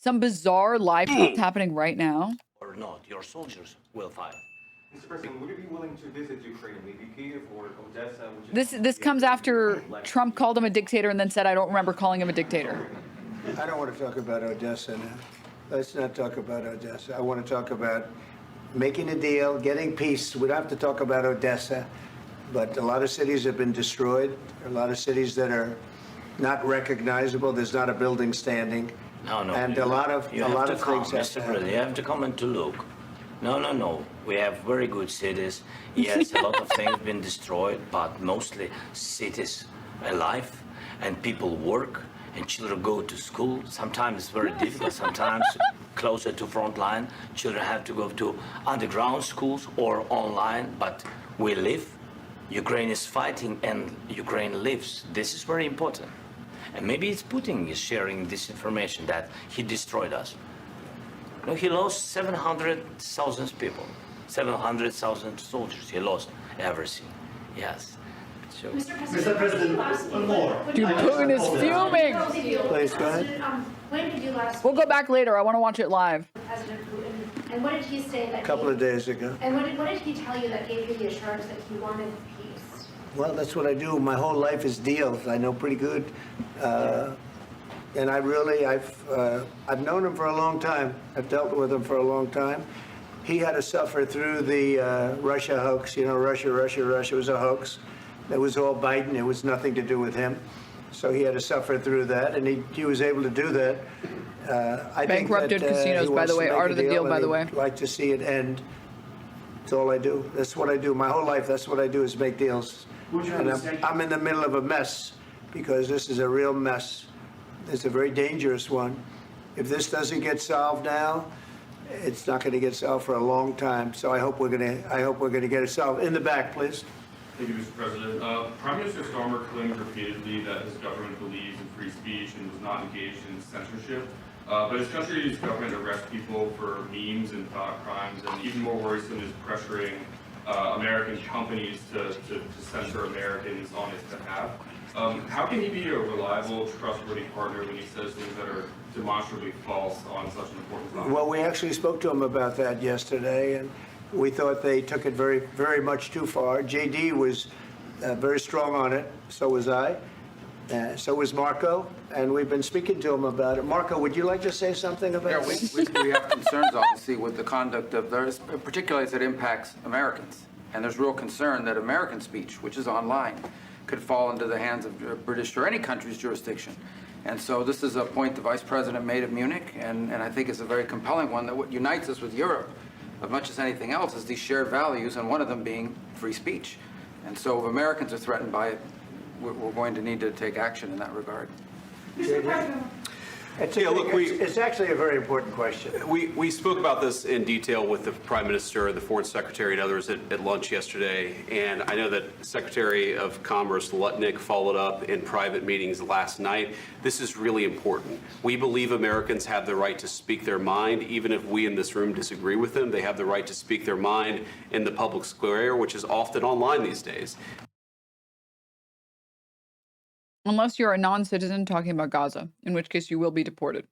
some bizarre live tweets happening right now. Or not, your soldiers will fight. Mr. President, would you be willing to visit Ukraine, maybe Kiev or Odessa? This comes after Trump called him a dictator and then said, I don't remember calling him a dictator. I don't want to talk about Odessa now. Let's not talk about Odessa. I want to talk about making a deal, getting peace. We don't have to talk about Odessa, but a lot of cities have been destroyed. A lot of cities that are not recognizable. There's not a building standing. No, And a lot of things have Mr. President, you have to come and to look. No. We have very good cities. Yes, a lot of things have been destroyed, but mostly cities alive, and people work, and children go to school. Sometimes it's very difficult, sometimes closer to front line. Children have to go to underground schools or online, but we live. Ukraine is fighting, and Ukraine lives. This is very important. And maybe it's Putin is sharing this information that he destroyed us. No, he lost 700,000 people, 700,000 soldiers. He lost everything. Yes. So. Mr. President, one more. Dude, Putin is fuming. Please, go ahead. When did you last We'll go back later. I want to watch it live. President Putin? And what did he say that A couple of days ago. And what did he tell you that gave you the assurance that he wanted peace? Well, that's what I do. My whole life is deals. I know pretty good. And I've known him for a long time. I've dealt with him for a long time. He had to suffer through the Russia hoax. You know, Russia was a hoax. It was all Biden. It was nothing to do with him. So he had to suffer through that, and he was able to do that. I Bankrupted think that, casinos, by the way, art of the deal, by the way. I'd like to see it end. That's all I do. That's what I do. My whole life, that's what I do is make deals. And I'm in the middle of a mess because this is a real mess. It's a very dangerous one. If this doesn't get solved now, it's not going to get solved for a long time. So I hope we're going to get it solved. In the back, please. Thank you, Mr. President. Prime Minister Starmer claimed repeatedly that his government believes in free speech and was not engaged in censorship. But his country's government arrests people for memes and thought crimes, and even more worrisome is pressuring American companies to censor Americans on his behalf. How can he be a reliable, trustworthy partner when he says things that are demonstrably false on such an important topic? Well, we actually spoke to him about that yesterday, and we thought they took it very, very much too far. JD was very strong on it. So was I. So was Marco, and we've been speaking to him about it. Marco, would you like to say something about this? We have concerns, obviously, with the conduct of theirs, particularly as it impacts Americans. And there's real concern that American speech, which is online, could fall into the hands of British or any country's jurisdiction. And so this is a point the Vice President made at Munich, and I think it's a very compelling one that what unites us with Europe, as much as anything else, is these shared values, and one of them being free speech. And so if Americans are threatened by it, we're going to need to take action in that regard. Mr. President. It's actually a very important question. We spoke about this in detail with the Prime Minister, the Foreign Secretary, and others at lunch yesterday. And I know that Secretary of Commerce Lutnick followed up in private meetings last night. This is really important. We believe Americans have the right to speak their mind, even if we in this room disagree with them. They have the right to speak their mind in the public square, which is often online these days. Unless you're a non-citizen talking about Gaza, in which case you will be deported.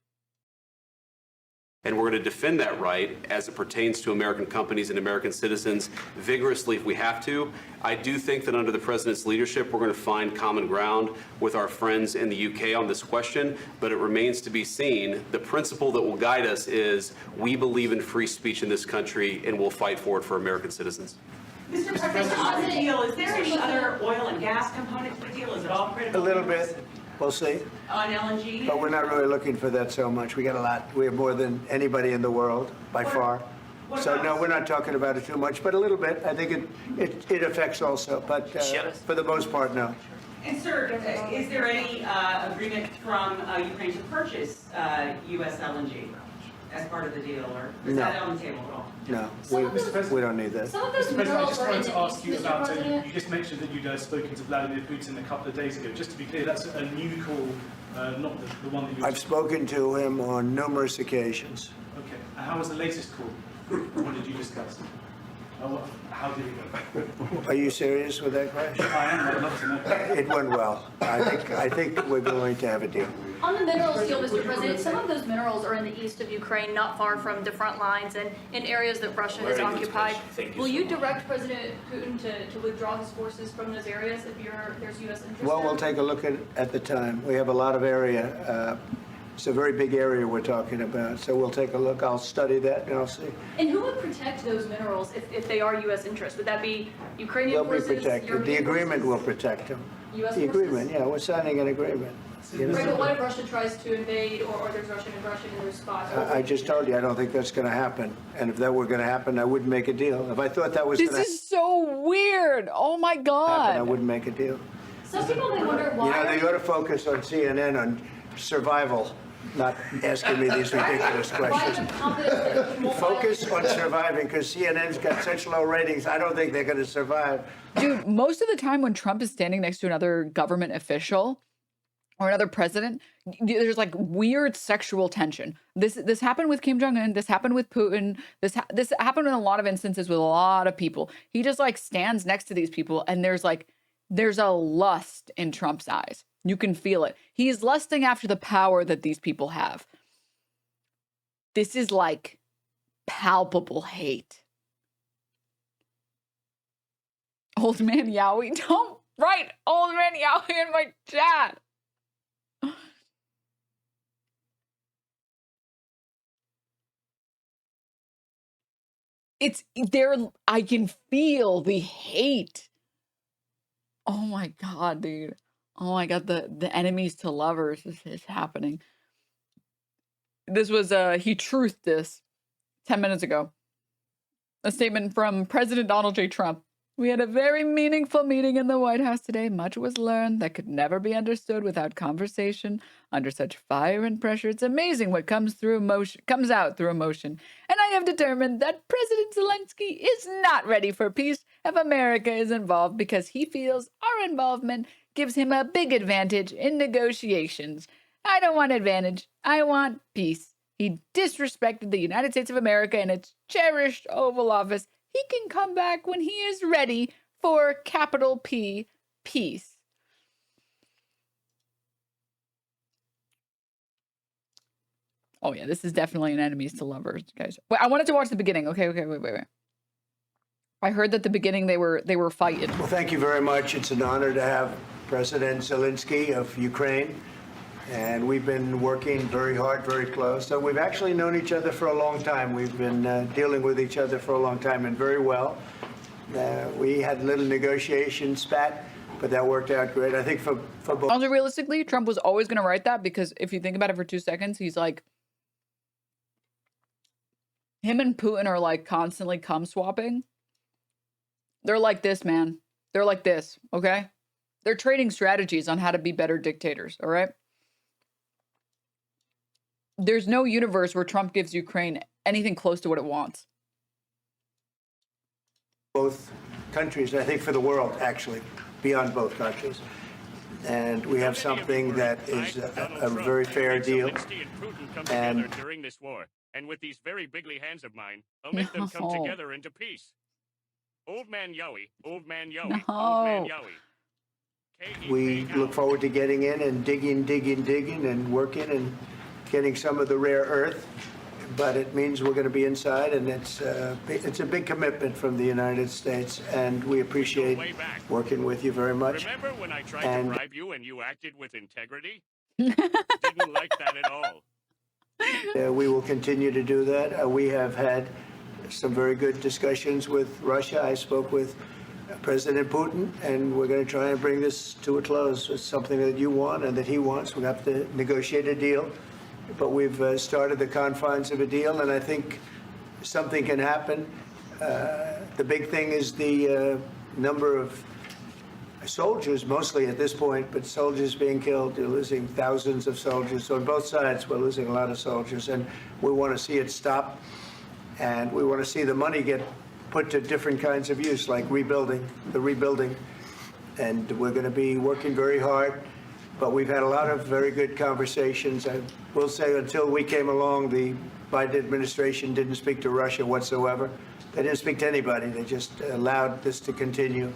And we're going to defend that right as it pertains to American companies and American citizens vigorously if we have to. I do think that under the President's leadership, we're going to find common ground with our friends in the UK on this question, but it remains to be seen. The principle that will guide us is we believe in free speech in this country, and we'll fight for it for American citizens. Mr. President, on the deal, is there any other oil and gas component to the deal? Is it all critical? A little bit. We'll see. On LNG? But we're not really looking for that so much. We got a lot. We have more than anybody in the world, by far. So, no, we're not talking about it too much, but a little bit. I think it affects also, but for the most part, no. And, sir, is there any agreement from Ukraine to purchase U.S. LNG as part of the deal, or is that on the table at all? No, we don't need that. Mr. President, I just wanted to ask you about, you just mentioned that you'd spoken to Vladimir Putin a couple of days ago. Just to be clear, that's a new call, not the one that you... I've spoken to him on numerous occasions. Okay. And how was the latest call? What did you discuss? How did it go? Are you serious with that question? I am. I'd love to know. It went well. I think we're going to have a deal. On the minerals deal, Mr. President, some of those minerals are in the east of Ukraine, not far from the front lines and in areas that Russia has Very good occupied. question. Thank you Will so you much. direct President Putin to withdraw his forces from those areas if there's U.S. interest Well, there? we'll take a look at the time. We have a lot of area. It's a very big area we're talking about, so we'll take a look. I'll study that and I'll see. And who would protect those minerals if they are U.S. interest? Would that be Ukrainian They'll be forces? protected. The European agreement will forces? protect them. US The forces? agreement, yeah, we're signing an agreement. You know? Right, but what if Russia tries to invade or there's Russian aggression in those spots? I just told you, I don't think that's going to happen. And if that were going to happen, I wouldn't make a deal. If I thought that was This going to is so weird. Oh my happen, I God. wouldn't make a deal. Some people may wonder You why. know, they ought to focus on CNN on survival, not asking me these ridiculous Why questions. the confidence that Putin won't Focus violate- on surviving, because CNN's got such low ratings, I don't think they're going to survive. Dude, most of the time when Trump is standing next to another government official or another president, there's like weird sexual tension. This happened with Kim Jong-un. This happened with Putin. This happened in a lot of instances with a lot of people. He just like stands next to these people and there's a lust in Trump's eyes. You can feel it. He's lusting after the power that these people have. This is like palpable hate. Old man Yowie, don't write old man Yowie in my chat. It's there. I can feel the hate. Oh my God, dude. Oh my God, the enemies to lovers is happening. This was he truthed this 10 minutes ago. A statement from President Donald J. Trump. We had a very meaningful meeting in the White House today. Much was learned that could never be understood without conversation. Under such fire and pressure, it's amazing what comes out through emotion. And I have determined that President Zelenskyy is not ready for peace if America is involved because he feels our involvement gives him a big advantage in negotiations. I don't want advantage. I want peace. He disrespected the United States of America and its cherished Oval Office. He can come back when he is ready for capital P, peace. Oh yeah, this is definitely an enemies to lovers, guys. Wait, I wanted to watch the beginning. Okay, wait. I heard that the beginning they were fighting. Well, thank you very much. It's an honor to have President Zelenskyy of Ukraine. And we've been working very hard, very close. So we've actually known each other for a long time. We've been dealing with each other for a long time and very well. We had a little negotiation spat, but that worked out great. I think for both. Also, realistically, Trump was always going to write that because if you think about it for 2 seconds, he's like, him and Putin are like constantly cum swapping. They're like this, man. They're like this, okay? They're trading strategies on how to be better dictators, all right? There's no universe where Trump gives Ukraine anything close to what it wants. Both countries, I think for the world, actually, beyond both countries. And we have something that is a very fair deal. And during this war, and with these very bigly hands of mine, I'll make them come together into peace. Old man Yowie, old man Yowie, old man Yowie. we look forward to getting in and digging and working and getting some of the rare earth. But it means we're going to be inside, and it's a big commitment from the United States, and we appreciate working with you very much. Remember when I tried to bribe you and you acted with integrity? Didn't like that at all. We will continue to do that. We have had some very good discussions with Russia. I spoke with President Putin, and we're going to try and bring this to a close. It's something that you want and that he wants. We'll have to negotiate a deal. But we've started the confines of a deal, and I think something can happen. The big thing is the number of soldiers, mostly at this point, but soldiers being killed. You're losing thousands of soldiers. So on both sides, we're losing a lot of soldiers, and we want to see it stop. And we want to see the money get put to different kinds of use, like rebuilding. And we're going to be working very hard. But we've had a lot of very good conversations. I will say until we came along, the Biden administration didn't speak to Russia whatsoever. They didn't speak to anybody. They just allowed this to continue.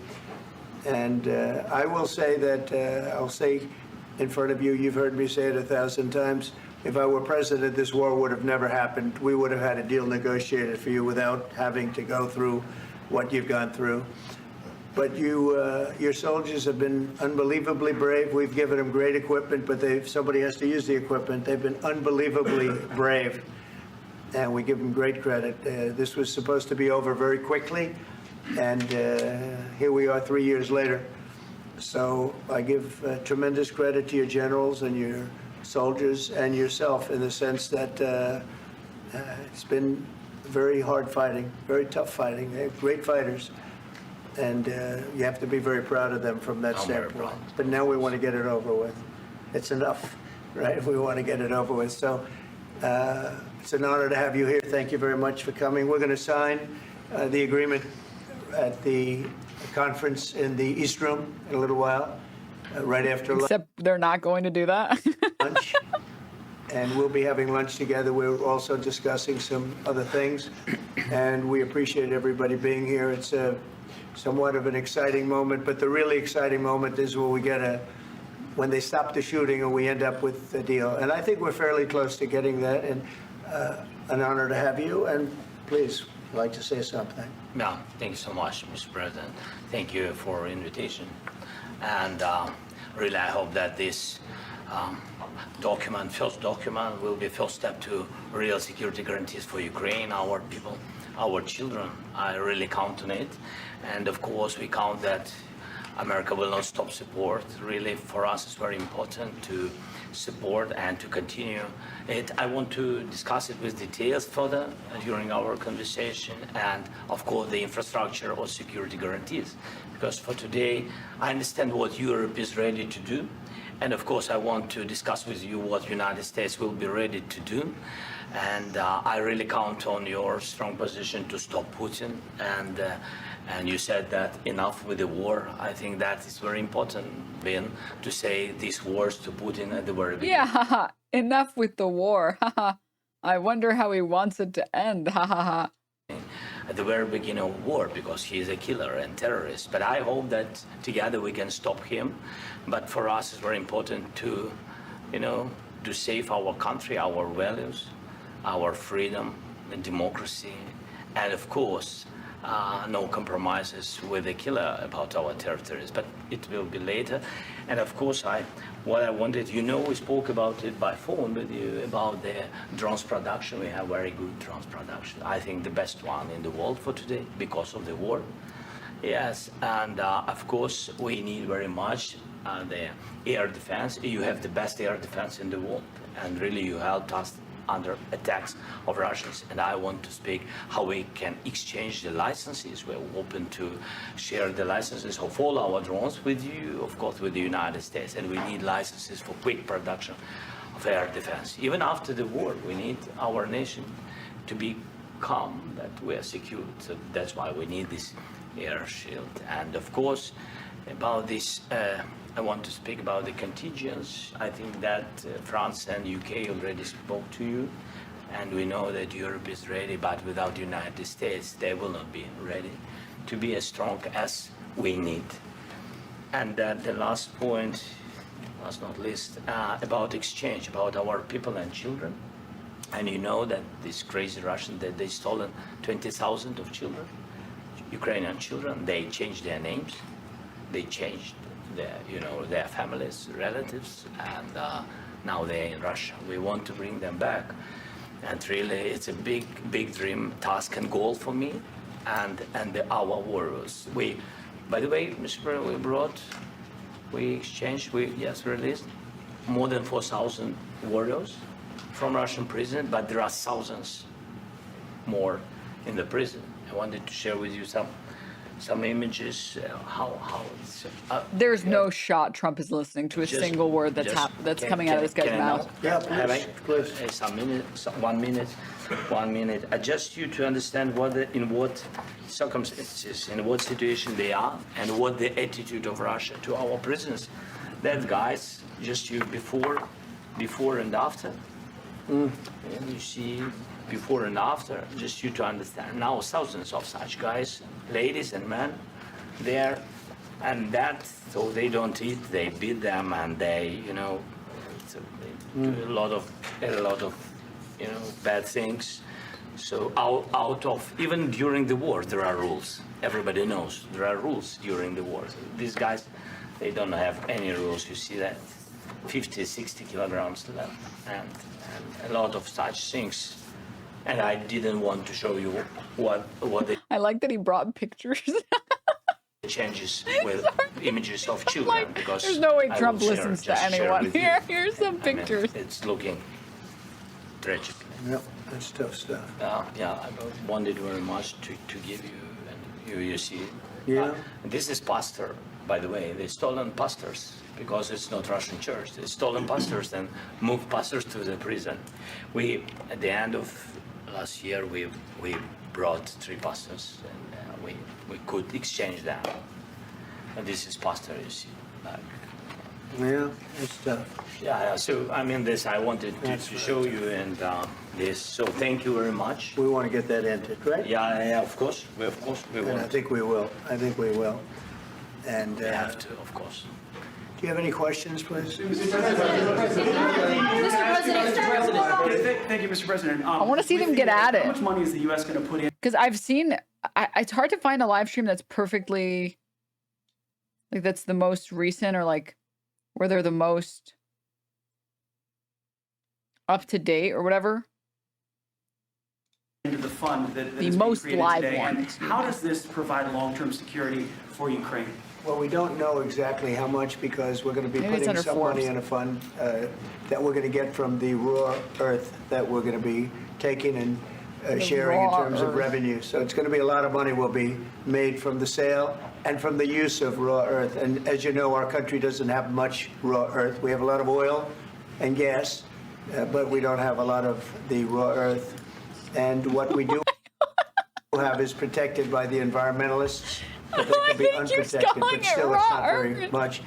And I will say that I'll say in front of you. You've heard me say it 1,000 times. If I were president, this war would have never happened. We would have had a deal negotiated for you without having to go through what you've gone through. But your soldiers have been unbelievably brave. We've given them great equipment, but somebody has to use the equipment. They've been unbelievably brave, and we give them great credit. This was supposed to be over very quickly, and here we are 3 years later. So I give tremendous credit to your generals and your soldiers and yourself in the sense that it's been very hard fighting, very tough fighting. They're great fighters. And you have to be very proud of them from that standpoint. But now we want to get it over with. It's enough, right? We want to get it over with. So it's an honor to have you here. Thank you very much for coming. We're going to sign the agreement at the conference in the East Room in a little while, right after lunch. Except they're not going to do that. And we'll be having lunch together. We're also discussing some other things. And we appreciate everybody being here. It's somewhat of an exciting moment, but the really exciting moment is when we when they stop the shooting and we end up with a deal. And I think we're fairly close to getting that, and an honor to have you. And please, I'd like to say something. Yeah, thank you so much, Mr. President. Thank you for invitation. And really, I hope that this first document, will be first step to real security guarantees for Ukraine, our people, our children. I really count on it. And of course, we count that America will not stop support. Really, for us, it's very important to support and to continue it. I want to discuss it with details further during our conversation, and of course, the infrastructure or security guarantees. Because for today, I understand what Europe is ready to do. And of course, I want to discuss with you what the United States will be ready to do. And I really count on your strong position to stop Putin. And you said that enough with the war. I think that is very important, Ben, to say these words to Putin at the very beginning. Yeah, enough with the war. I wonder how he wants it to end. At the very beginning of war, because he is a killer and terrorist. But I hope that together we can stop him. But for us, it's very important to, to save our country, our values, our freedom and democracy, and of course, no compromises with the killer about our territories. But it will be later. And of course, what I wanted, we spoke about it by phone with you about the drones production. We have very good drones production. I think the best one in the world for today because of the war. Yes, and of course, we need very much the air defense. You have the best air defense in the world, and really you helped us under attacks of Russians. And I want to speak how we can exchange the licenses. We're open to share the licenses of all our drones with you, of course, with the United States. And we need licenses for quick production of air defense. Even after the war, we need our nation to be calm, that we are secure. So that's why we need this air shield. And of course, about this, I want to speak about the contingents. I think that France and UK already spoke to you, and we know that Europe is ready, but without the United States, they will not be ready to be as strong as we need. And the last point, last not least, about exchange, about our people and children. And you know that this crazy Russian, that they stolen 20,000 of children, Ukrainian children. They changed their names, they changed their families, relatives, and now they're in Russia. We want to bring them back, and really, it's a big dream, task, and goal for me, and our warriors. By the way, Mr. President, we released more than 4,000 warriors from Russian prison, but there are thousands more in the prison. I wanted to share with you some images, how it's... There's no shot Trump is listening to a single word that's coming out of this guy's mouth. Yeah, please. 1 minute. Just you to understand in what circumstances, in what situation they are, and what the attitude of Russia to our prisoners. That guys, just you before and after. And you see before and after, just you to understand. Now thousands of such guys, ladies and men, they're And that, so they don't eat, they beat them, and they, you know, they do a lot of, you know, bad things. So out of, even during the war, there are rules. Everybody knows there are rules during the war. So these guys, they don't have any rules. You see that 50, 60 kilograms left, and a lot of such things. And I didn't want to show you what they I like that he brought pictures. changes with images of children, Like, because there's no way I Trump will share- listens to just share anyone. with you. Here's some I mean, pictures. it's looking tragic. Yep, that's tough stuff. Yeah, I wanted very much to give you, and you see. Yeah. This is pastor, by the way. They stolen pastors because it's not Russian church. They stolen pastors and moved pastors to the prison. We, at the end of last year, we brought 3 pastors, and we could exchange them. And this is pastor, you see. Like, Yeah, that's tough. yeah, so I mean, this I wanted to show you, and this. So thank you very much. We want to get that entered, right? Yeah, of course. We And I want. think we will. I think we will. And We have to, of course. do you have any questions, please? Thank you, Mr. President. I wanna see them get at it. How much money is the U.S. going to put in? Because I've seen, it's hard to find a live stream that's perfectly, like, that's the most recent, or like where they're the most up to date or whatever. Into the fund that The is being most created live today. one, And excuse how me. does this provide long-term security for Ukraine? Well, we don't know exactly how much, because we're going to be Maybe it's putting under some money Forbes. in a fund that we're going to get from the raw earth that we're going to be taking and sharing in raw terms of earth. revenue. So it's going to be a lot of money will be made from the sale and from the use of raw earth. And as you know, our country doesn't have much raw earth. We have a lot of oil and gas, but we don't have a lot of the raw earth. And what we do have is protected by the environmentalists, but they can be He keeps unprotected, calling but it still it's raw not very earth. much.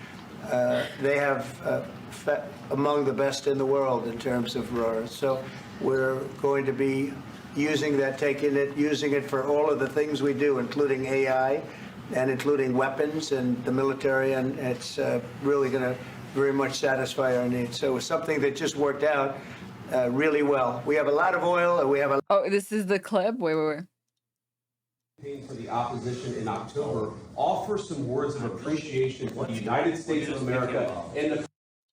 They have among the best in the world in terms of raw earth. So we're going to be using that, using it for all of the things we do, including AI and including weapons and the military, and it's really going to very much satisfy our needs. So it's something that just worked out really well. We have a lot of oil, and we have a Oh, this is the clip? Wait. For the opposition in October, offer some words of appreciation for the United States of America and the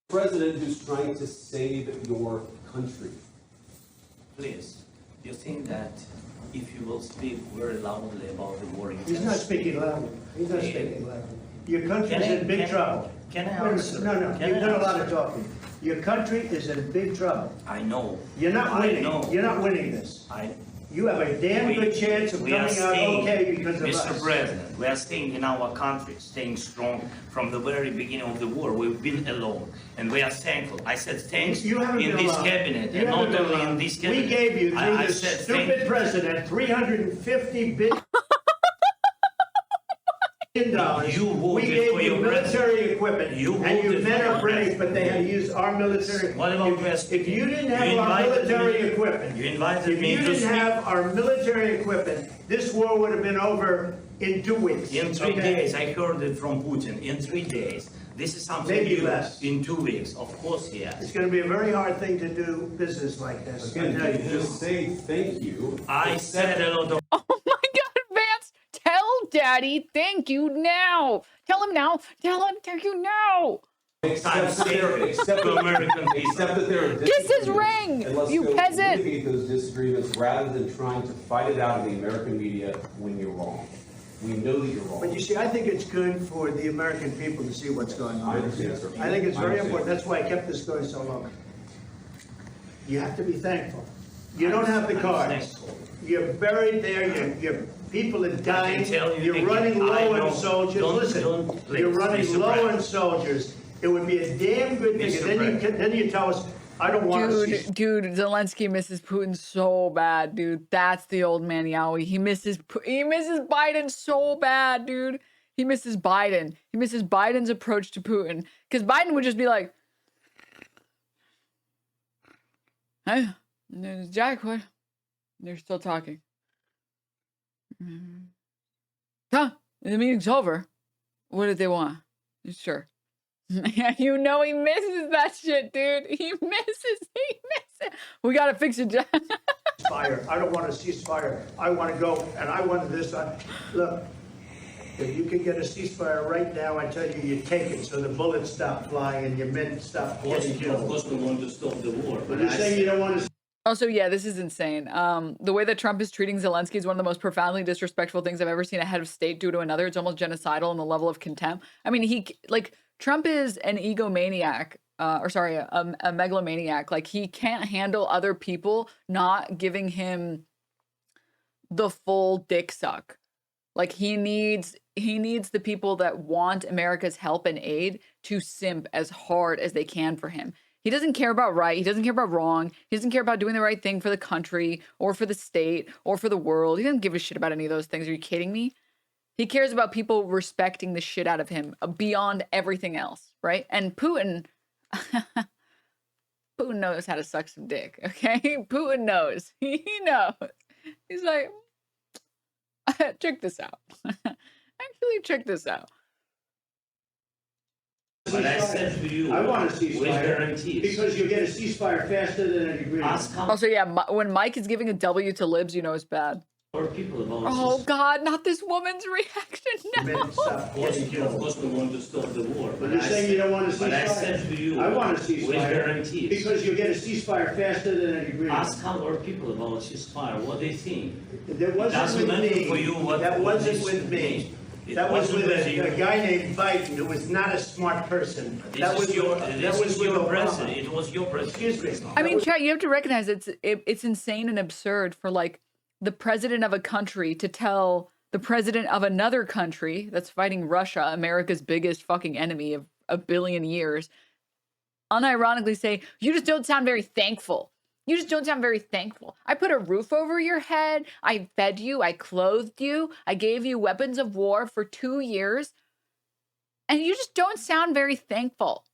president who's trying to save your country. Please, you think that if you will speak very loudly about the war in He's not speaking loudly. He's not speaking loudly. Your country is in big trouble. Can I Wait a minute. answer? No, Can you've I done a lot answer? of talking. Your country is in big trouble. I know. You're not I winning. know. You're not winning this. You have a damn good chance of coming out okay because of us. Mr. President, we are staying in our country, staying strong from the very beginning of the war. We've been alone, and we are thankful. I said thanks You haven't in been this alone. cabinet, You and not haven't been only in alone. this cabinet. We gave you, through I this said thank stupid you. president, $350 billion. You We voted gave for you your military president. equipment, You and you voted men for are your British, but they had to president. use our military. What about West? If you didn't You have our invited military me- equipment, You invited if me you to didn't speak. have our military equipment, this war would have been over in 2 weeks. In 3 okay? days, I heard it from Putin. In 3 days, this is something Maybe new. less. In 2 weeks, of course, yes. It's going to be a very hard thing to do business like this. Again, I tell you. just say thank you. I said a lot of. Oh my God, Vance! Tell Daddy thank you now! Tell him now! Tell him thank you now! Except that American people. Except that there are Kiss his disagreements. ring, And let's you go peasant. mitigate those disagreements rather than trying to fight it out in the American media when you're wrong. We know that you're wrong. But you see, I think it's good for the American people to see what's going on. I understand, sir. I think it's I very understand. important. That's why I kept this going so long. You have to be thankful. You don't have the I'm cards. thankful. You're buried there, your people are dying, tell you you're again, running I low know. on soldiers. Don't- Listen, please, you're running Mr. low President. on soldiers. It would be a damn good thing. Mr. And then you tell us, I don't want to see. Dude, Zelensky misses Putin so bad, dude. That's the old man Yowie. He misses Biden so bad, dude. He misses Biden. He misses Biden's approach to Putin. Because Biden would just be like, hey, Jack, what? They're still talking. Huh? The meeting's over. What did they want? Sure. Yeah, you know he misses that shit, dude. He misses. We gotta fix it, John. Fire. I don't want a ceasefire. I want to go, and I want this. Look, if you can get a ceasefire right now, I tell you, you take it, so the bullets stop flying and your men stop getting killed. Of course, we want to stop the war. But you're saying you don't want to. Also, yeah, this is insane. The way that Trump is treating Zelenskyy is one of the most profoundly disrespectful things I've ever seen a head of state do to another. It's almost genocidal in the level of contempt. I mean, Trump is an egomaniac, a megalomaniac. Like, he can't handle other people not giving him the full dick suck. Like, he needs the people that want America's help and aid to simp as hard as they can for him. He doesn't care about right. He doesn't care about wrong. He doesn't care about doing the right thing for the country or for the state or for the world. He doesn't give a shit about any of those things. Are you kidding me? He cares about people respecting the shit out of him beyond everything else, right? And Putin knows how to suck some dick, okay? Putin knows. He knows. He's like, check this out. Actually, check this out. But I said to you, I want a ceasefire. with guarantees. Because you get a ceasefire faster than an agreement. Also, yeah, when Mike is giving a W to libs, you know it's bad. Or people about Oh God, not this woman's reaction. No. Of course, we want to stop the war. But you're saying you don't want a ceasefire? But I said to you, I want a ceasefire. with guarantees. Because you get a ceasefire faster than an agreement. Ask our people about ceasefire, what they think. That wasn't with me. For you what, That what wasn't this with me. means. That was with a guy named Biden, who was not a smart person. That was your president. It was your president. Excuse me. I mean, chat, you have to recognize it's insane and absurd for like the president of a country to tell the president of another country that's fighting Russia, America's biggest fucking enemy of a billion years, unironically say, you just don't sound very thankful. You just don't sound very thankful. I put a roof over your head. I fed you. I clothed you. I gave you weapons of war for 2 years. And you just don't sound very thankful.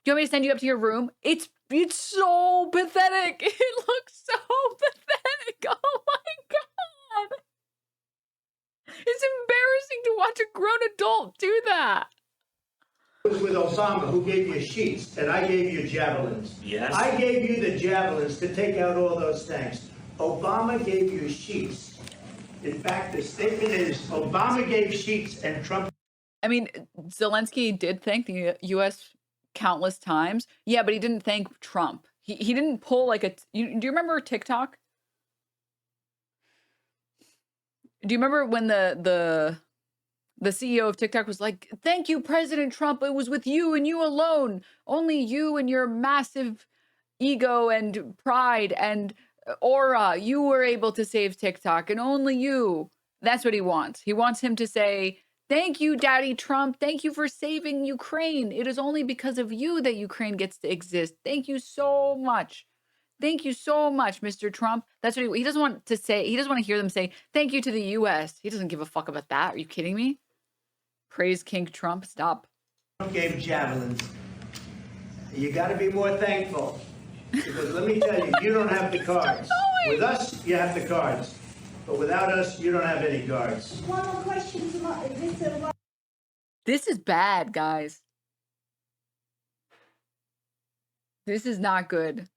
Do you want me to send you up to your room? It's so pathetic. It looks so pathetic. Oh my God. It's embarrassing to watch a grown adult do that. It was with Osama, who gave you sheets, and I gave you javelins. Yes. I gave you the javelins to take out all those tanks. Obama gave you sheets. In fact, the statement is Obama gave sheets and Trump. I mean, Zelenskyy did thank the U.S. countless times. Yeah, but he didn't thank Trump. He didn't pull like a... do you remember TikTok? Do you remember when the CEO of TikTok was like, thank you, President Trump. It was with you and you alone. Only you and your massive ego and pride and aura. You were able to save TikTok and only you. That's what he wants. He wants him to say, thank you, Daddy Trump. Thank you for saving Ukraine. It is only because of you that Ukraine gets to exist. Thank you so much. Thank you so much, Mr. Trump. That's what he doesn't want to say. He doesn't want to hear them say, thank you to the U.S. He doesn't give a fuck about that. Are you kidding me? Praise King Trump. Stop. Gave javelins. You got to be more thankful. Because let me tell you, you don't have the cards. With us, you have the cards. But without us, you don't have any cards. One more question to Mr. This is bad, guys. This is not good.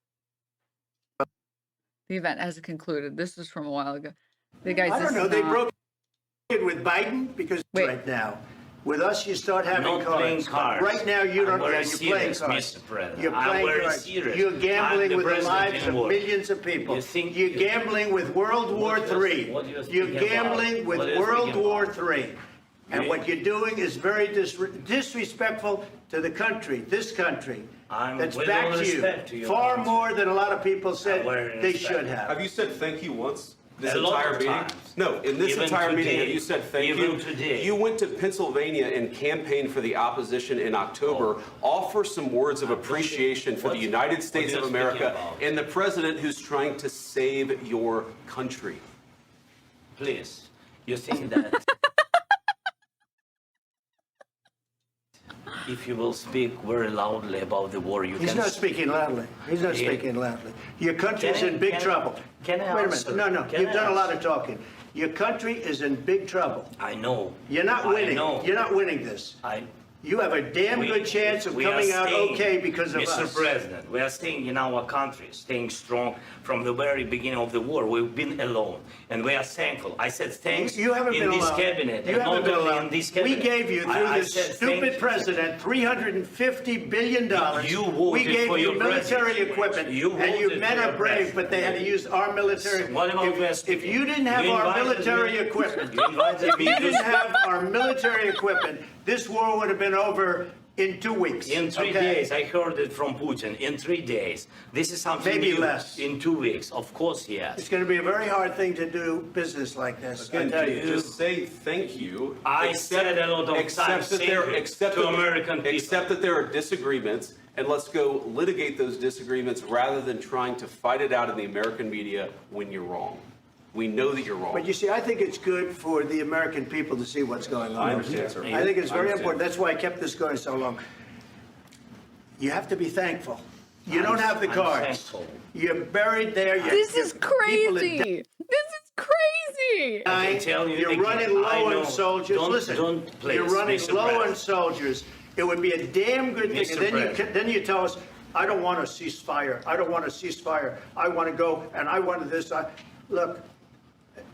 The event has concluded. This was from a while ago. The guys, I don't know. They broke it with Biden because right now. With us, you start having Not cards. playing cards. Right now, you don't. I'm You're very playing serious, cards. Mr. President. You're I'm playing very cards. serious. You're I'm gambling the with the president lives in of war. millions of people. You think You're gambling with World War III. What do you You're think about? gambling with What do you World think War about? III. And what you're doing is very disrespectful to the country, this country. That's with back all to respect you. to your Far country. more than a lot of people said they respect. should have. Have you said thank you once? This A lot entire of meeting? times. No, in this Even entire meeting, today. have you said thank Even you? today. You went to Pennsylvania and campaigned for the opposition in October. Offer some words of appreciation for the United States of America and the president who's trying to save your country. Please, you think that if you will speak very loudly about the war, you He's can... not speaking loudly. He's not speaking loudly. Your country's in big trouble. Can I Wait a answer? minute. No, Can you've I done a lot of answer? talking. Your country is in big trouble. I know. You're not winning. I know. You're not winning this. You have a damn good chance of we are coming out staying, okay because of Mr. us. President, we are staying in our country, staying strong from the very beginning of the war. We've been alone, and we are thankful. I said thanks You haven't in been this alone. cabinet, You and haven't not been only alone. in this cabinet. We gave you, through I this said stupid thank you. president, $350 billion. You voted We gave for you your military president. equipment, You and you voted men for are your brave, president. but they had to use our military. What about West? If you didn't have You our invited military me. equipment, You invited if me you to- didn't have our military equipment, this war would have been over in 2 weeks. In 3 okay? days, I heard it from Putin. In 3 days, this is something Maybe new. less. In 2 weeks, of course, yes. It's going to be a very hard thing to do business like this. I Again, tell you. just say thank you. I said a lot of times that thank there, you accept to that- American people. Accept that there are disagreements, and let's go litigate those disagreements rather than trying to fight it out in the American media when you're wrong. We know that you're wrong. But you see, I think it's good for the American people to see what's going on. I understand, sir. I think it's I very understand. important. That's why I kept this going so long. You have to be thankful. You don't have the I'm cards. thankful. You're buried there. This is people are crazy. This is crazy. I can tell you You're again, running I low know. on soldiers. Don't- Listen, don't please, you're running Mr. low on President. soldiers. It would be a damn good thing. Mr. And then President. then you tell us, I don't want a ceasefire. I don't want a ceasefire. I want to go, and I want this. Look,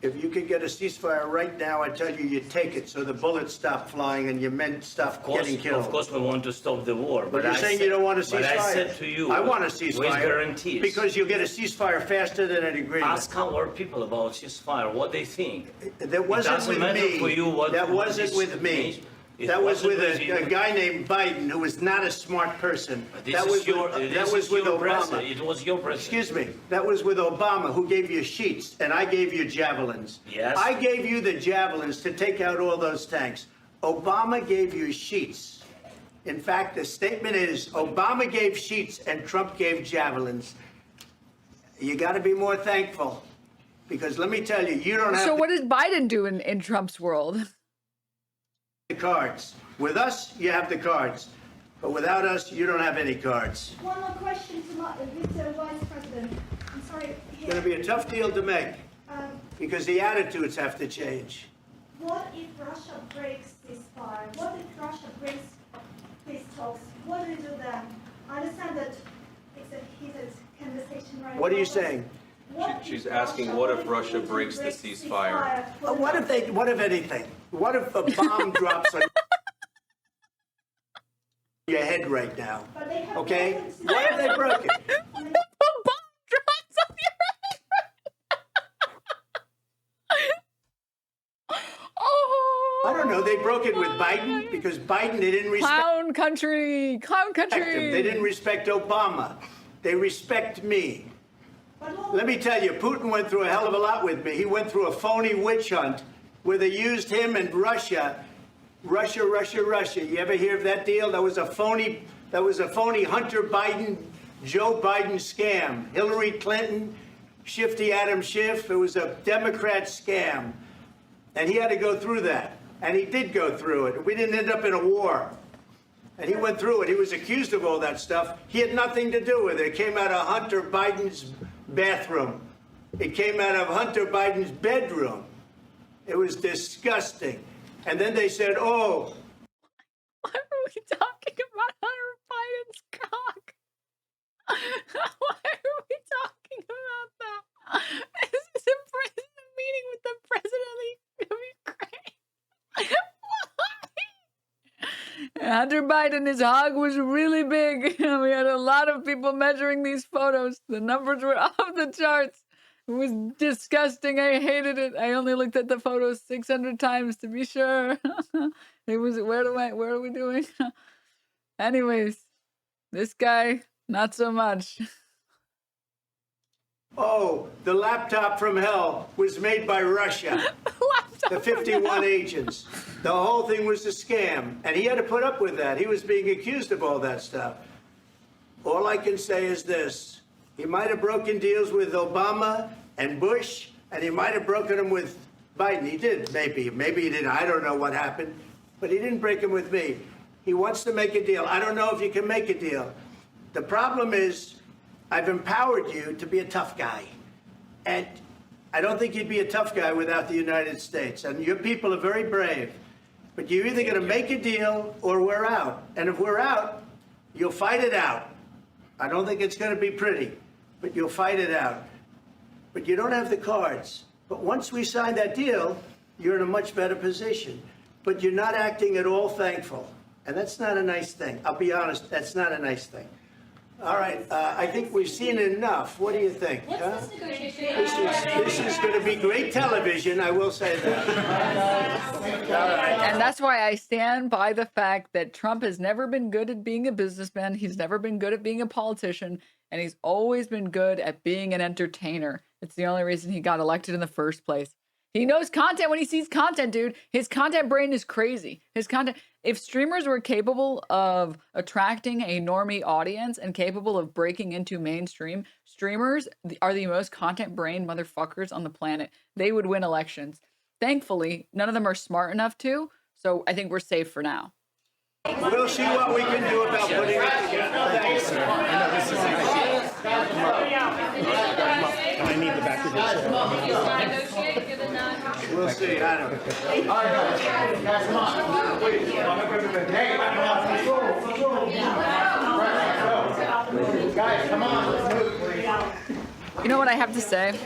if you could get a ceasefire right now, I tell you, you take it so the bullets stop flying and your men stop getting killed. Of course, we want to stop the war. But you're I saying said- you don't want a ceasefire. But I said to you, I want a with ceasefire. guarantees. Because you'll get a ceasefire faster than an agreement. Ask our people about ceasefire, what they think. That wasn't doesn't with matter me. for you what- That what wasn't this with me. means. It That was with wasn't with a you. guy named Biden, who was not a smart person. This That is was your, with, this that was is with your Obama. president. It was your president. Excuse me. That was with Obama, who gave you sheets, and I gave you javelins. Yes. I gave you the javelins to take out all those tanks. Obama gave you sheets. In fact, the statement is Obama gave sheets and Trump gave javelins. You got to be more thankful, because let me tell you, you don't have So what does Biden do in Trump's world? the cards. With us, you have the cards. But without us, you don't have any cards. One more question to Mr. Vice President. I'm sorry. It's going to be a tough deal to make, Um, because the attitudes have to change. what if Russia breaks this fire? What if Russia breaks these talks? What do we do then? I understand that it's a heated conversation right now. What are you but saying? what She's if asking, what if Russia Putin breaks the breaks ceasefire? What if anything? What if a bomb drops on your head right now? But they have Okay? weapons to- What if they broke it? A bomb drops on your head. Oh. I don't know. They broke it with Biden because Biden, they didn't respect Clown country. Clown him. country. They didn't respect Obama. They respect me. But what- Let me tell you, Putin went through a hell of a lot with me. He went through a phony witch hunt where they used him and Russia. Russia. You ever hear of that deal? That was a phony Hunter Biden, Joe Biden scam. Hillary Clinton, Shifty Adam Schiff. It was a Democrat scam. And he had to go through that. And he did go through it. We didn't end up in a war. And he went through it. He was accused of all that stuff. He had nothing to do with it. It came out of Hunter Biden's bathroom. It came out of Hunter Biden's bedroom. It was disgusting. And then they said, oh, Why are we talking about Hunter Biden's cock? Why are we talking about that? This is a president meeting with the president of Ukraine. Why? Hunter Biden, his hog was really big. We had a lot of people measuring these photos. The numbers were off the charts. It was disgusting. I hated it. I only looked at the photos 600 times to be sure. It was, where are we doing? Anyways, this guy, not so much. oh, the laptop from hell was made by Russia. The 51 agents. The whole thing was a scam. And he had to put up with that. He was being accused of all that stuff. All I can say is this. He might have broken deals with Obama and Bush, and he might have broken them with Biden. He did, maybe. Maybe he didn't. I don't know what happened. But he didn't break them with me. He wants to make a deal. I don't know if you can make a deal. The problem is, I've empowered you to be a tough guy. And I don't think you'd be a tough guy without the United States. And your people are very brave. But you're either going to make a deal or we're out. And if we're out, you'll fight it out. I don't think it's going to be pretty, but you'll fight it out. But you don't have the cards. But once we sign that deal, you're in a much better position. But you're not acting at all thankful. And that's not a nice thing. I'll be honest, that's not a nice thing. All right, I think we've seen enough. What do you think? Huh? This is going to be great television, I will say that. And that's why I stand by the fact that Trump has never been good at being a businessman. He's never been good at being a politician. And he's always been good at being an entertainer. It's the only reason he got elected in the first place. He knows content when he sees content, dude. His content brain is crazy. His content, if streamers were capable of attracting a normie audience and capable of breaking into mainstream, streamers are the most content brain motherfuckers on the planet. They would win elections. Thankfully, none of them are smart enough to, so I think we're safe for now. We'll see what we can do about putting it together. Thanks. I need the back of the We'll see. I don't Guys, come on. You know what I have to say?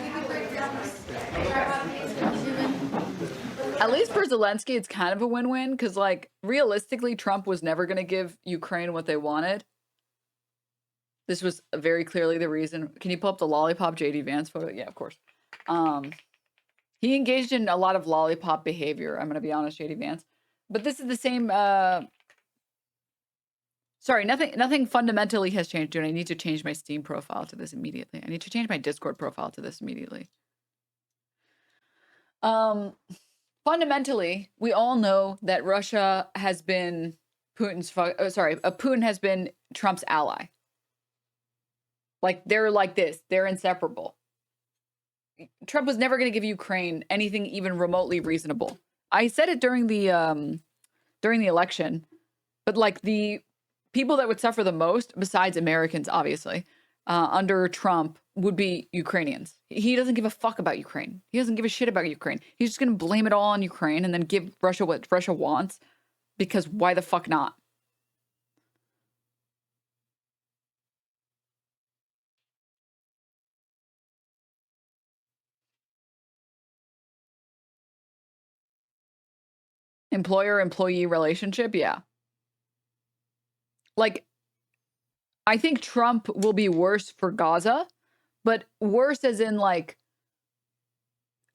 At least for Zelenskyy, it's kind of a win-win because, like, realistically, Trump was never going to give Ukraine what they wanted. This was very clearly the reason. Can you pull up the lollipop JD Vance photo? Yeah, of course. He engaged in a lot of lollipop behavior. I'm going to be honest, JD Vance. But this is the same. Sorry, nothing fundamentally has changed, dude. I need to change my Steam profile to this immediately. I need to change my Discord profile to this immediately. Fundamentally, we all know that Russia has been Putin has been Trump's ally. Like, they're like this. They're inseparable. Trump was never going to give Ukraine anything even remotely reasonable. I said it during the election, but like the people that would suffer the most, besides Americans, obviously, under Trump would be Ukrainians. He doesn't give a fuck about Ukraine. He doesn't give a shit about Ukraine. He's just going to blame it all on Ukraine and then give Russia what Russia wants, because why the fuck not? Employer-employee relationship, yeah. Like, I think Trump will be worse for Gaza, but worse as in, like,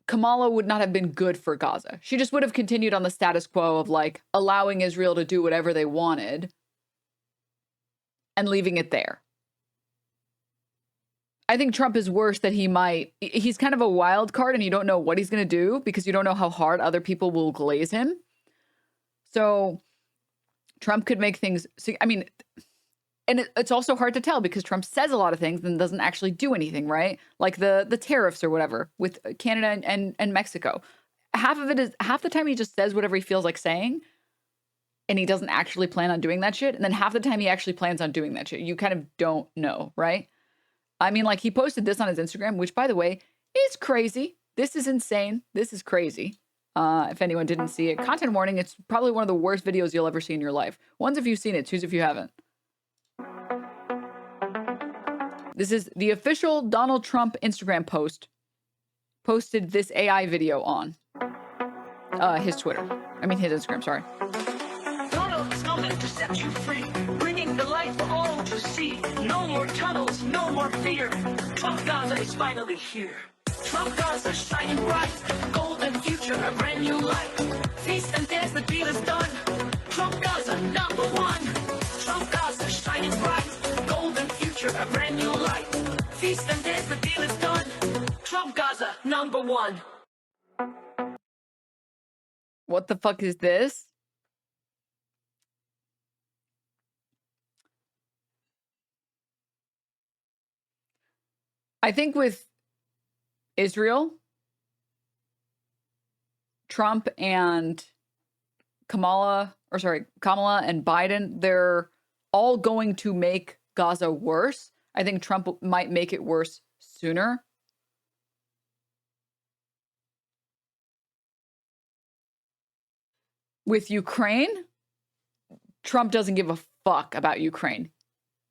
Kamala would not have been good for Gaza. She just would have continued on the status quo of, like, allowing Israel to do whatever they wanted and leaving it there. I think Trump is worse that he's kind of a wild card and you don't know what he's going to do because you don't know how hard other people will glaze him. So Trump could make things, I mean, and it's also hard to tell because Trump says a lot of things and doesn't actually do anything, right? Like the tariffs or whatever with Canada and Mexico. Half the time he just says whatever he feels like saying and he doesn't actually plan on doing that shit. And then half the time he actually plans on doing that shit. You kind of don't know, right? I mean, like, he posted this on his Instagram, which, by the way, is crazy. This is insane. This is crazy. If anyone didn't see it, content warning, it's probably one of the worst videos you'll ever see in your life. One's if you've seen it, two's if you haven't. This is the official Donald Trump Instagram post. Posted this AI video on his Twitter. I mean, his Instagram, sorry. Donald's coming to set you free, bringing the light for all to see. No more tunnels, no more fear. Trump Gaza is finally here. Trump Gaza shining bright, golden future, a brand new life. Feast and dance, the deal is done. Trump Gaza #1. Trump Gaza shining bright, golden future, a brand new life. Feast and dance, the deal is done. Trump Gaza #1. What the fuck is this? I think with Israel, Trump and Kamala Kamala and Biden, they're all going to make Gaza worse. I think Trump might make it worse sooner. With Ukraine, Trump doesn't give a fuck about Ukraine.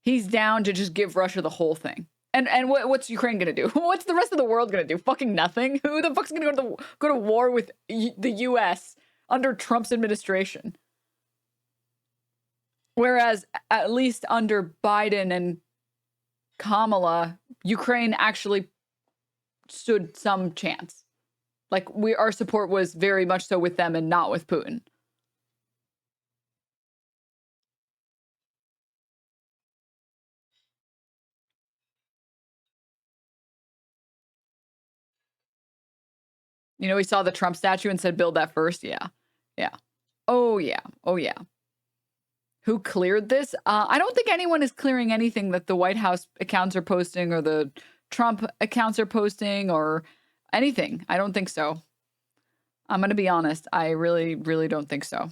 He's down to just give Russia the whole thing. And what's Ukraine gonna do? What's the rest of the world gonna do? Fucking nothing. Who the fuck's gonna go to war with the U.S. under Trump's administration? Whereas at least under Biden and Kamala, Ukraine actually stood some chance. Like our support was very much so with them and not with Putin. You know, we saw the Trump statue and said, build that first. Yeah. Yeah. Oh, yeah. Oh, yeah. Who cleared this? I don't think anyone is clearing anything that the White House accounts are posting or the Trump accounts are posting or anything. I don't think so. I'm going to be honest. I really, really don't think so.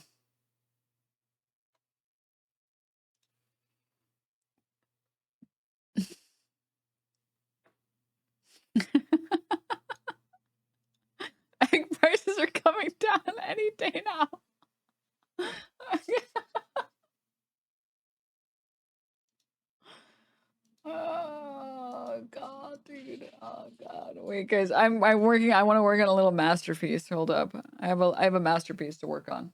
Egg prices are coming down any day now. Oh God, dude. Oh God. Wait, guys. I'm working. I want to work on a little masterpiece. Hold up. I have a masterpiece to work on.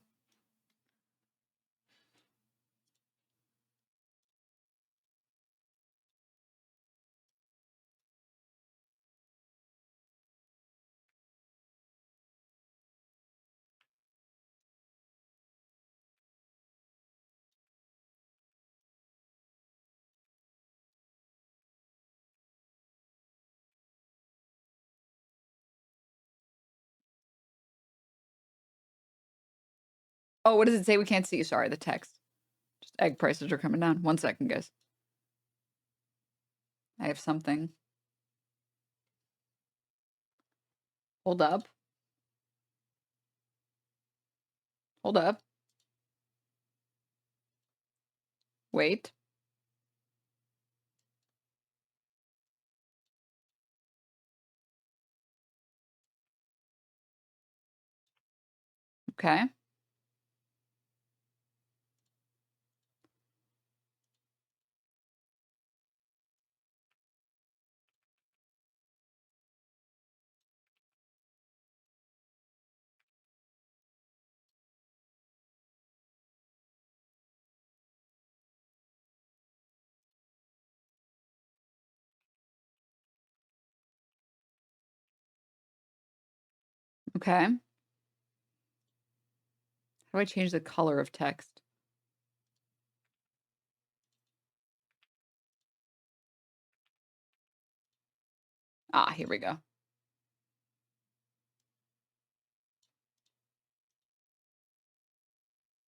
Oh, what does it say? We can't see you. Sorry, the text. Just egg prices are coming down. 1 second, guys. I have something. Hold up. Hold up. Wait. Okay. Okay. How do I change the color of text? Ah, here we go.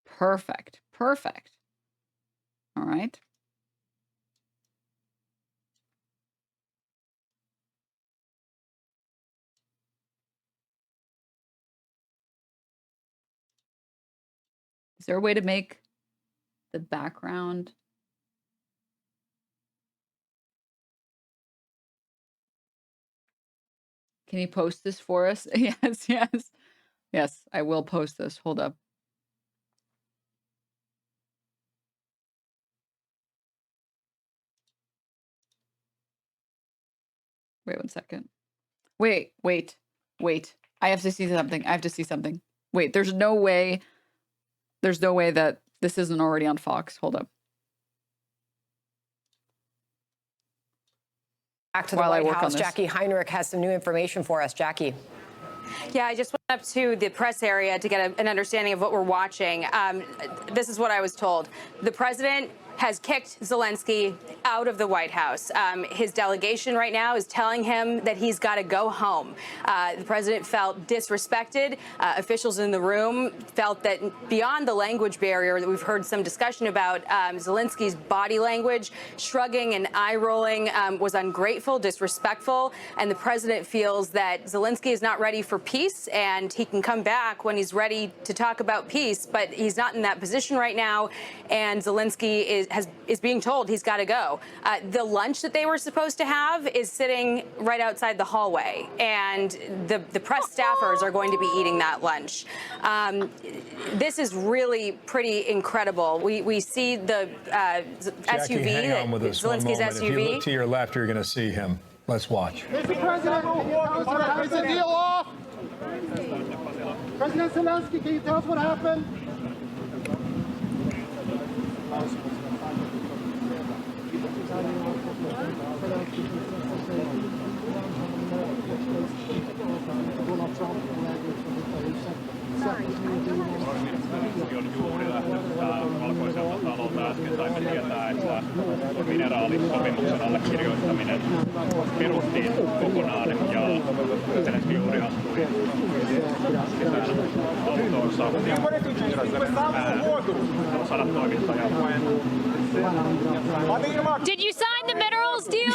Perfect. Perfect. All right. Is there a way to make the background? Can you post this for us? Yes, yes. Yes, I will post this. Hold up. Wait 1 second. Wait. I have to see something. I have to see something. Wait, there's no way that this isn't already on Fox. Hold up. Back to the White House, Jackie Heinrich has some new information for us. Jackie. Yeah, I just went up to the press area to get an understanding of what we're watching. This is what I was told. The president has kicked Zelenskyy out of the White House. His delegation right now is telling him that he's got to go home. The president felt disrespected. Officials in the room felt that beyond the language barrier that we've heard some discussion about, Zelenskyy's body language, shrugging and eye rolling, was ungrateful, disrespectful, and the president feels that Zelenskyy is not ready for peace and and he can come back when he's ready to talk about peace, but he's not in that position right now, and Zelenskyy is being told he's got to go. The lunch that they were supposed to have is sitting right outside the hallway, and the press staffers are going to be eating that lunch. This is really pretty incredible. We see the Jackie, SUV, hang on with us one Zelensky's moment. SUV. If you look to your left, you're going to see him. Let's watch. Mr. President, can you tell us what happened? Is the deal off? President Zelenskyy, can you tell us what happened? Valkoiselta talolta äsken saimme tietää, että mineraalisopimuksen allekirjoittaminen peruttiin kokonaan ja Zelenskyy juuri astui autoonsa. Sadat toimittajat. Did you sign the minerals deal?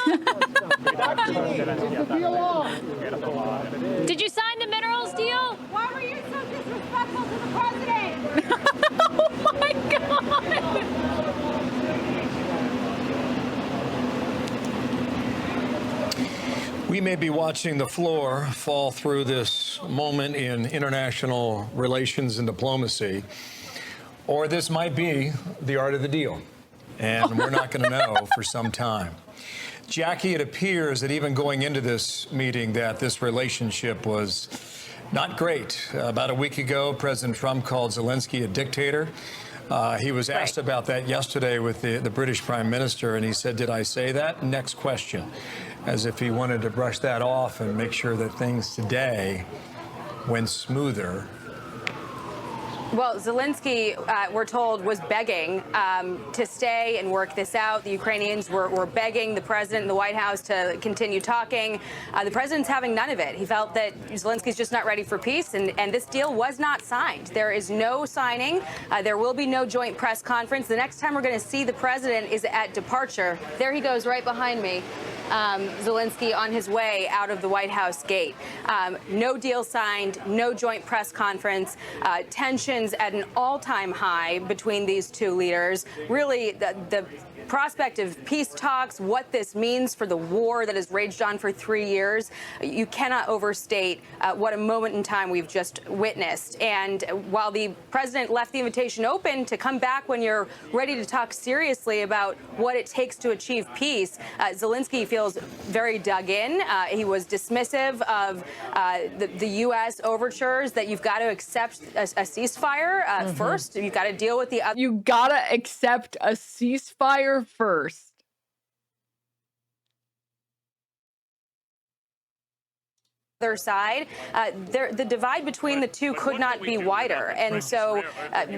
Did you sign the minerals deal? Why were you so disrespectful to the president? Oh my God! We may be watching the floor fall through this moment in international relations and diplomacy, or this might be the art of the deal, and we're not going to know for some time. Jackie, it appears that even going into this meeting that this relationship was not great. About a week ago, President Trump called Zelenskyy a dictator. He was asked about that yesterday with the British Prime Minister, and he said, "Did I say that?" Next question, as if he wanted to brush that off and make sure that things today went smoother. Well, Zelenskyy, we're told, was begging to stay and work this out. The Ukrainians were begging the president and the White House to continue talking. The president's having none of it. He felt that Zelensky's just not ready for peace, and this deal was not signed. There is no signing. There will be no joint press conference. The next time we're going to see the president is at departure. There he goes right behind me. Zelenskyy on his way out of the White House gate. No deal signed, no joint press conference, tensions at an all-time high between these two leaders. Really, the prospect of peace talks, what this means for the war that has raged on for 3 years, you cannot overstate what a moment in time we've just witnessed. And while the president left the invitation open to come back when you're ready to talk seriously about what it takes to achieve peace, Zelenskyy feels very dug in. He was dismissive of the U.S. overtures that you've got to accept a ceasefire first. You've got to deal with the other. You gotta accept a ceasefire first. Side, the divide between the two could not be wider, and so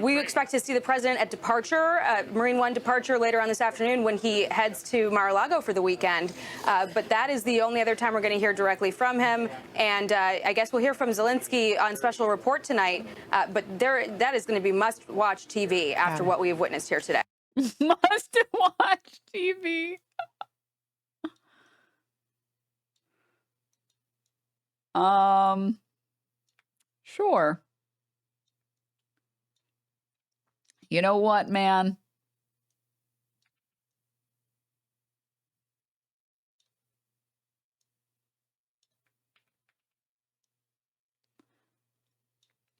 we expect to see the president at departure, Marine One departure later on this afternoon when he heads to Mar-a-Lago for the weekend. But that is the only other time we're going to hear directly from him, and I guess we'll hear from Zelenskyy on special report tonight. But that is going to be must-watch TV after what we have witnessed here today. Must-watch TV. Sure. You know what, man?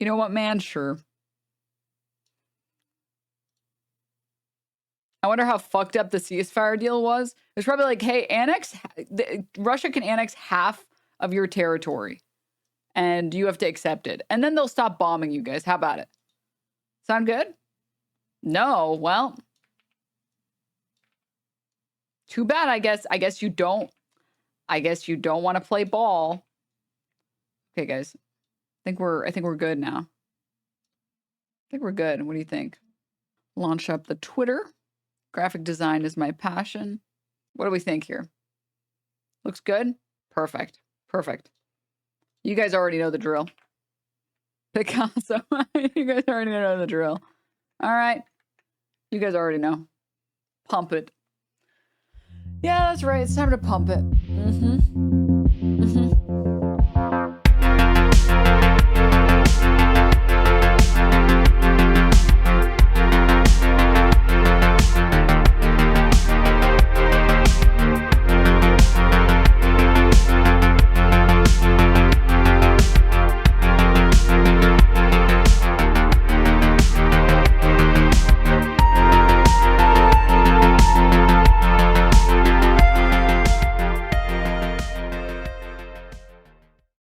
You know what, man? Sure. I wonder how fucked up the ceasefire deal was. It's probably like, hey, Russia can annex half of your territory and you have to accept it. And then they'll stop bombing you guys. How about it? Sound good? No. Well, too bad, I guess. I guess you don't want to play ball. Okay, guys. I think we're good now. I think we're good. What do you think? Launch up the Twitter. Graphic design is my passion. What do we think here? Looks good? Perfect. Perfect. You guys already know the drill. Picasso. You guys already know the drill. All right. You guys already know. Pump it. Yeah, that's right. It's time to pump it.